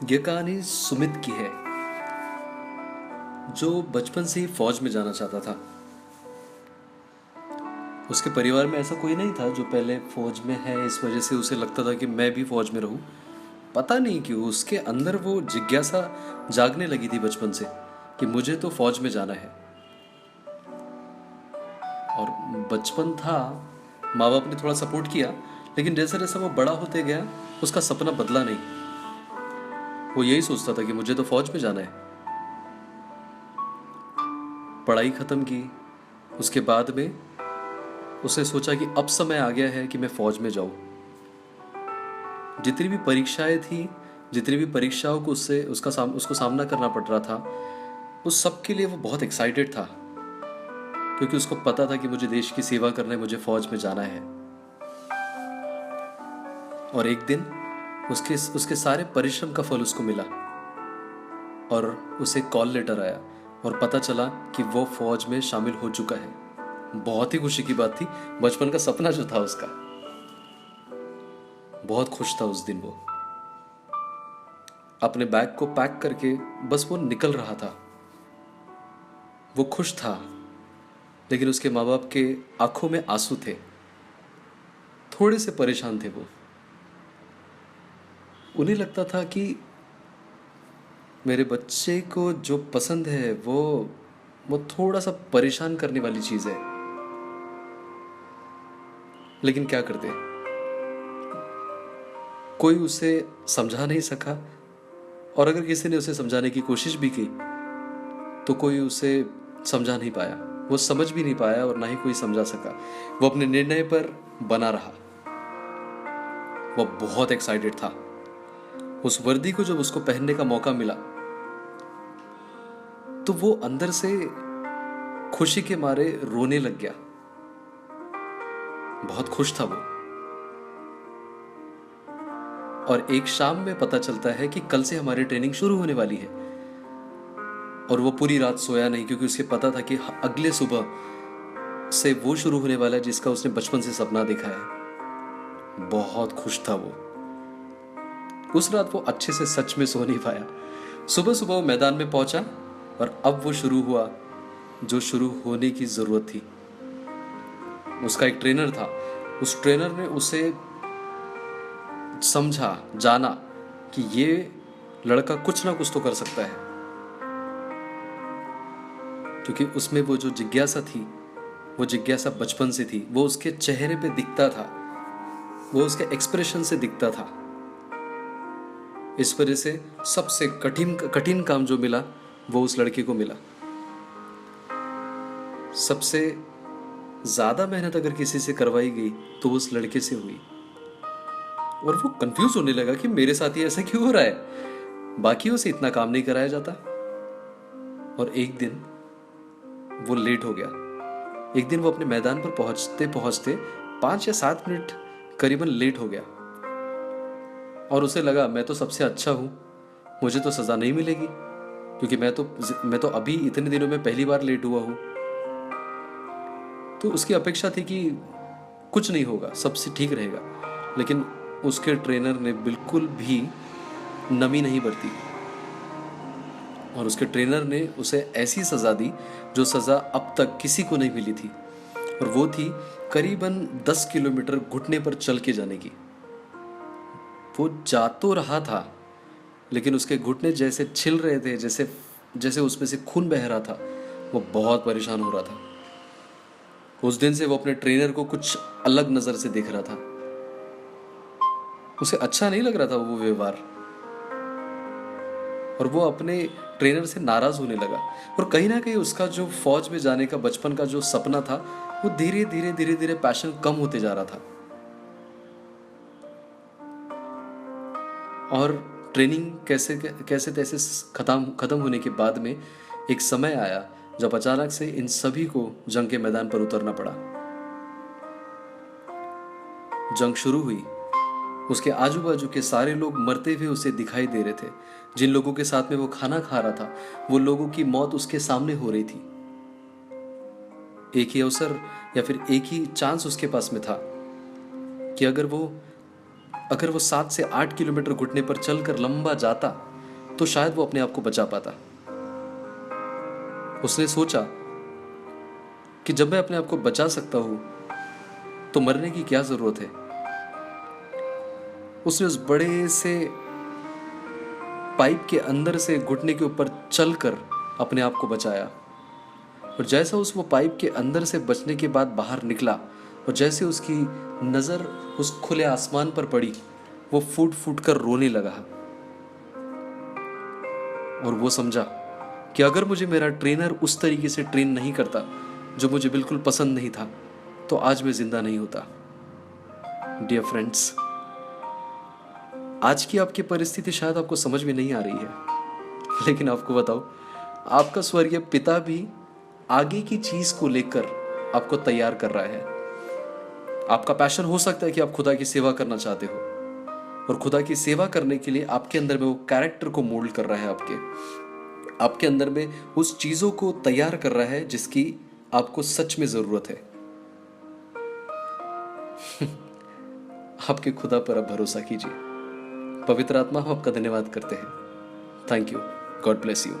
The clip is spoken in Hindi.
ये कहानी सुमित की है, जो बचपन से ही फौज में जाना चाहता था। उसके परिवार में ऐसा कोई नहीं था जो पहले फौज में है, इस वजह से उसे लगता था कि मैं भी फौज में रहूं। पता नहीं क्यों उसके अंदर वो जिज्ञासा जागने लगी थी बचपन से कि मुझे तो फौज में जाना है। और बचपन था, माँ बाप ने थोड़ा सपोर्ट किया, लेकिन जैसे जैसे वो बड़ा होते गया उसका सपना बदला नहीं। वो यही सोचता था कि मुझे तो फौज में जाना है। पढ़ाई खत्म की, उसके बाद में उसने सोचा कि अब समय आ गया है कि मैं फौज में जाऊं। जितनी भी परीक्षाएं थी, जितनी भी परीक्षाओं को उसको सामना करना पड़ रहा था, उस सब के लिए वो बहुत एक्साइटेड था, क्योंकि उसको पता था कि मुझे देश की सेवा करना है, मुझे फौज में जाना है। और एक दिन उसके सारे परिश्रम का फल उसको मिला और उसे कॉल लेटर आया और पता चला कि वो फौज में शामिल हो चुका है। बहुत ही खुशी की बात थी, बचपन का सपना जो था उसका। बहुत खुश था उस दिन वो। अपने बैग को पैक करके बस वो निकल रहा था। वो खुश था, लेकिन उसके माँ बाप के आंखों में आंसू थे। थोड़े से परेशान थे वो। उन्हें लगता था कि मेरे बच्चे को जो पसंद है वो थोड़ा सा परेशान करने वाली चीज है। लेकिन क्या करते, कोई उसे समझा नहीं सका, और अगर किसी ने उसे समझाने की कोशिश भी की तो कोई उसे समझा नहीं पाया। वो समझ भी नहीं पाया और ना ही कोई समझा सका। वो अपने निर्णय पर बना रहा। वो बहुत एक्साइटेड था। उस वर्दी को जब उसको पहनने का मौका मिला तो वो अंदर से खुशी के मारे रोने लग गया। बहुत खुश था वो। और एक शाम में पता चलता है कि कल से हमारी ट्रेनिंग शुरू होने वाली है। और वो पूरी रात सोया नहीं, क्योंकि उसे पता था कि अगले सुबह से वो शुरू होने वाला है जिसका उसने बचपन से सपना देखा है। बहुत खुश था वो। उस रात वो अच्छे से सच में सो नहीं पाया। सुबह सुबह वो मैदान में पहुंचा और अब वो शुरू हुआ जो शुरू होने की जरूरत थी। उसका एक ट्रेनर था। उस ट्रेनर ने उसे समझा, जाना कि ये लड़का कुछ ना कुछ तो कर सकता है, क्योंकि उसमें वो जो जिज्ञासा थी, वो जिज्ञासा बचपन से थी। वो उसके चेहरे पे दिखता था, वो उसके एक्सप्रेशन से दिखता था। इस वजह से सबसे कठिन कठिन काम जो मिला वो उस लड़के को मिला। सबसे ज्यादा मेहनत अगर किसी से करवाई गई तो उस लड़के से हुई। और वो कंफ्यूज होने लगा कि मेरे साथ ही ऐसा क्यों हो रहा है, बाकियों से इतना काम नहीं कराया जाता। और एक दिन वो लेट हो गया। एक दिन वो अपने मैदान पर पहुंचते पहुंचते 5 या 7 मिनट करीबन लेट हो गया। और उसे लगा मैं तो सबसे अच्छा हूं, मुझे तो सजा नहीं मिलेगी, क्योंकि मैं तो अभी इतने दिनों में पहली बार लेट हुआ हूं। तो उसकी अपेक्षा थी कि कुछ नहीं होगा, सबसे ठीक रहेगा। लेकिन उसके ट्रेनर ने बिल्कुल भी नमी नहीं बरती, और उसके ट्रेनर ने उसे ऐसी सजा दी जो सजा अब तक किसी को नहीं मिली थी। और वो थी करीबन 10 किलोमीटर घुटने पर चल के जाने की। वो जा तो रहा था, लेकिन उसके घुटने जैसे छिल रहे थे, जैसे जैसे उसमें से खून बह रहा था। वो बहुत परेशान हो रहा था। उस दिन से वो अपने ट्रेनर को कुछ अलग नजर से देख रहा था। उसे अच्छा नहीं लग रहा था वो व्यवहार, और वो अपने ट्रेनर से नाराज होने लगा। और कहीं ना कहीं उसका जो फौज में जाने का बचपन का जो सपना था, वो धीरे धीरे धीरे धीरे पैशन कम होते जा रहा था। और ट्रेनिंग कैसे कैसे तैसे खत्म होने के बाद में एक समय आया जब अचानक से इन सभी को जंग के मैदान पर उतरना पड़ा। जंग शुरू हुई। उसके आजू बाजू के सारे लोग मरते हुए उसे दिखाई दे रहे थे। जिन लोगों के साथ में वो खाना खा रहा था, वो लोगों की मौत उसके सामने हो रही थी। एक ही अवसर या फिर एक ही चांस उसके पास में था कि अगर वो 7 से 8 किलोमीटर घुटने पर चलकर लंबा जाता तो शायद वो अपने आप को बचा पाता। उसने सोचा कि जब मैं अपने आप को बचा सकता हूं तो मरने की क्या जरूरत है। उसने उस बड़े से पाइप के अंदर से घुटने के ऊपर चलकर अपने आप को बचाया। और जैसा वो पाइप के अंदर से बचने के बाद बाहर निकला और जैसे उसकी नज़र उस खुले आसमान पर पड़ी, वो फूट फूट कर रोने लगा। और वो समझा कि अगर मुझे मेरा ट्रेनर उस तरीके से ट्रेन नहीं करता जो मुझे बिल्कुल पसंद नहीं था, तो आज मैं जिंदा नहीं होता। डियर फ्रेंड्स, आज की आपकी परिस्थिति शायद आपको समझ में नहीं आ रही है, लेकिन आपको बताओ, आपका स्वर्गीय पिता भी आगे की चीज को लेकर आपको तैयार कर रहा है। आपका पैशन हो सकता है कि आप खुदा की सेवा करना चाहते हो, और खुदा की सेवा करने के लिए आपके अंदर में वो कैरेक्टर को मोल्ड कर रहा है, आपके अंदर में उस चीजों को तैयार कर रहा है जिसकी आपको सच में जरूरत है। आपके खुदा पर आप भरोसा कीजिए। पवित्र आत्मा, हम आपका धन्यवाद करते हैं। Thank you. God bless you.